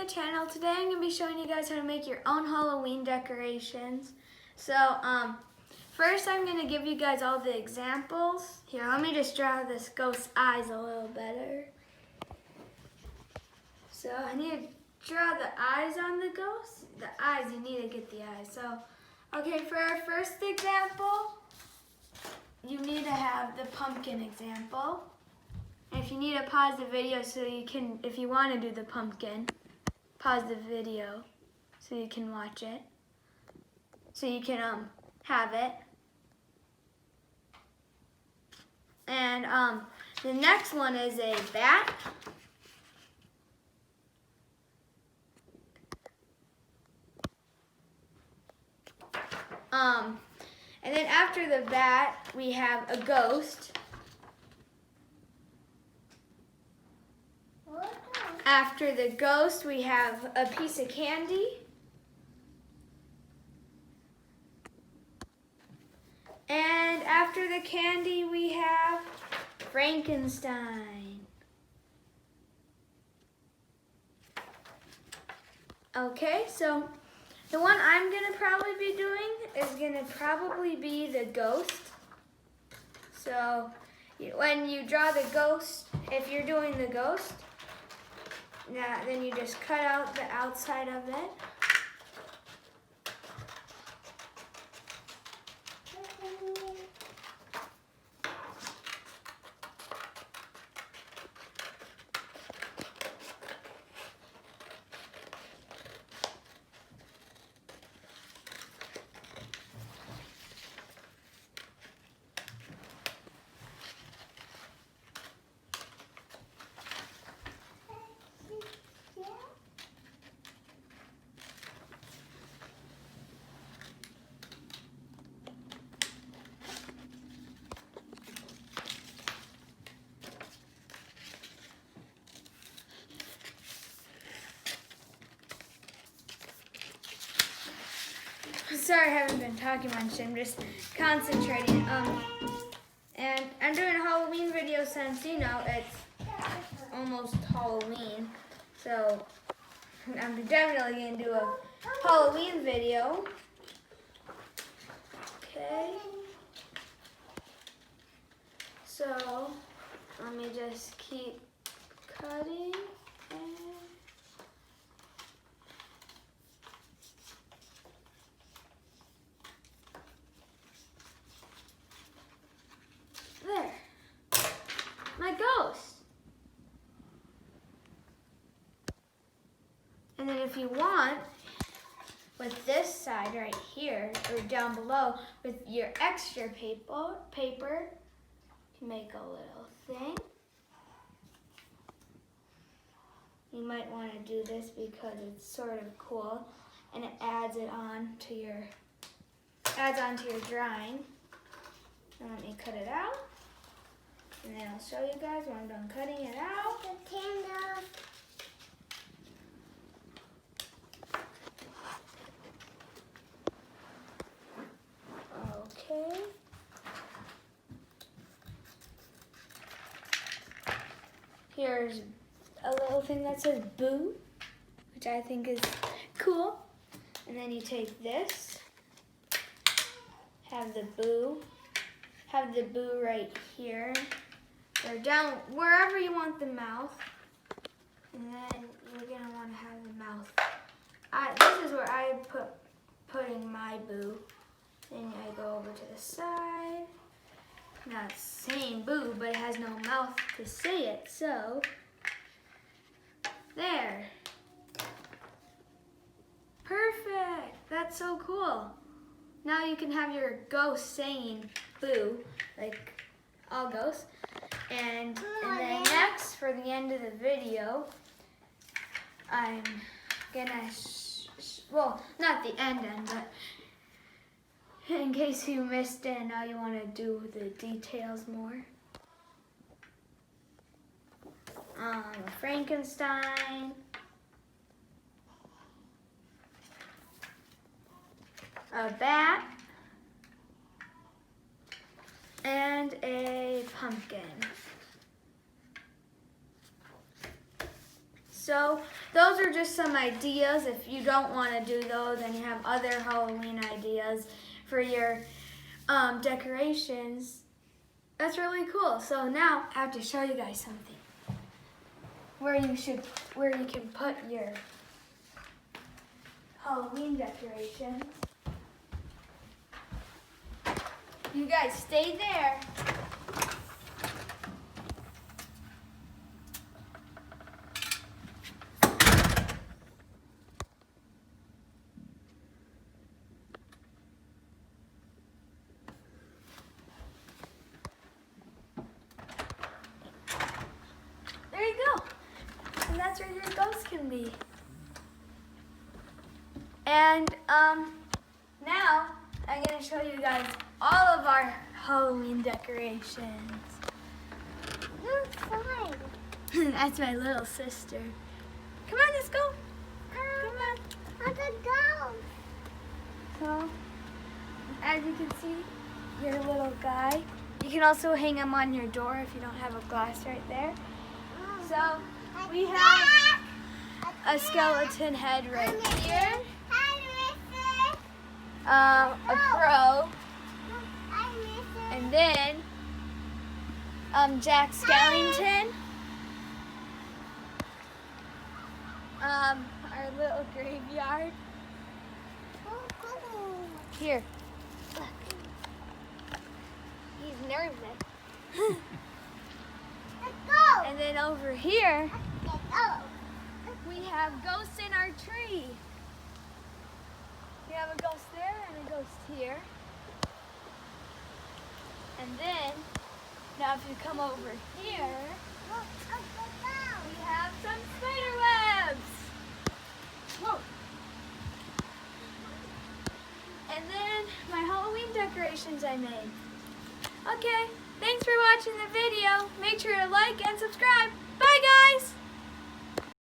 my channel. Today I'm going to be showing you guys how to make your own Halloween decorations. So, first I'm going to give you guys all the examples. Here, let me just draw this ghost's eyes a little better. So, I need to draw the eyes on the ghost. The eyes, you need to get the eyes. So, okay, for our first example, you need to have the pumpkin example. If you need to pause the video so you can, if you want to do the pumpkin, pause the video so you can watch it. So you can have it. And the next one is a bat. And then after the bat, we have a ghost. After the ghost, we have a piece of candy. And after the candy, we have Frankenstein. Okay, so the one I'm going to probably be doing is going to probably be the ghost. So when you draw the ghost, if you're doing the ghost, then you just cut out the outside of it. Sorry, I haven't been talking much. I'm just concentrating. And I'm doing a Halloween video since, you know, it's almost Halloween. So I'm definitely going to do a Halloween video. Okay. So let me just keep cutting. There, my ghost. And then if you want, with this side right here, or down below, with your extra paper, you can make a little thing. You might want to do this because it's sort of cool, and it adds onto your drawing. And let me cut it out. And then I'll show you guys when I'm done cutting it out. The candle. Okay. Here's a little thing that says boo, which I think is cool. And then you take this, have the boo right here. Or down wherever you want the mouth, and then you're gonna want to have the mouth. This is where I putting my boo. Then I go over to the side. Not saying boo, but it has no mouth to say it. So there. Perfect. That's so cool. Now you can have your ghost saying boo, like all ghosts. And then next, for the end of the video, I'm gonna, well, not the end, but in case you missed it and now you want to do the details more. Frankenstein. A bat. And a pumpkin. So those are just some ideas. If you don't want to do those and you have other Halloween ideas for your decorations, that's really cool. So now I have to show you guys something where you can put your Halloween decorations. You guys stay there. There you go. And that's where your ghost can be. And now I'm going to show you guys all of our Halloween decorations. That's fine. That's my little sister. Come on, let's go. Come on. Let's go. So, as you can see, your little guy. You can also hang him on your door if you don't have a glass right there. So, we have a skeleton head right here. A crow. And then, Jack Skellington. Our little graveyard. Here. Look. He's nervous. Let's go. And then over here, Let's go. we have ghosts in our tree. We have a ghost there and a ghost here. And then, now if you come over here, we have some spider webs. Whoa. And then my Halloween decorations I made. Okay, thanks for watching the video. Make sure to like and subscribe. Bye guys!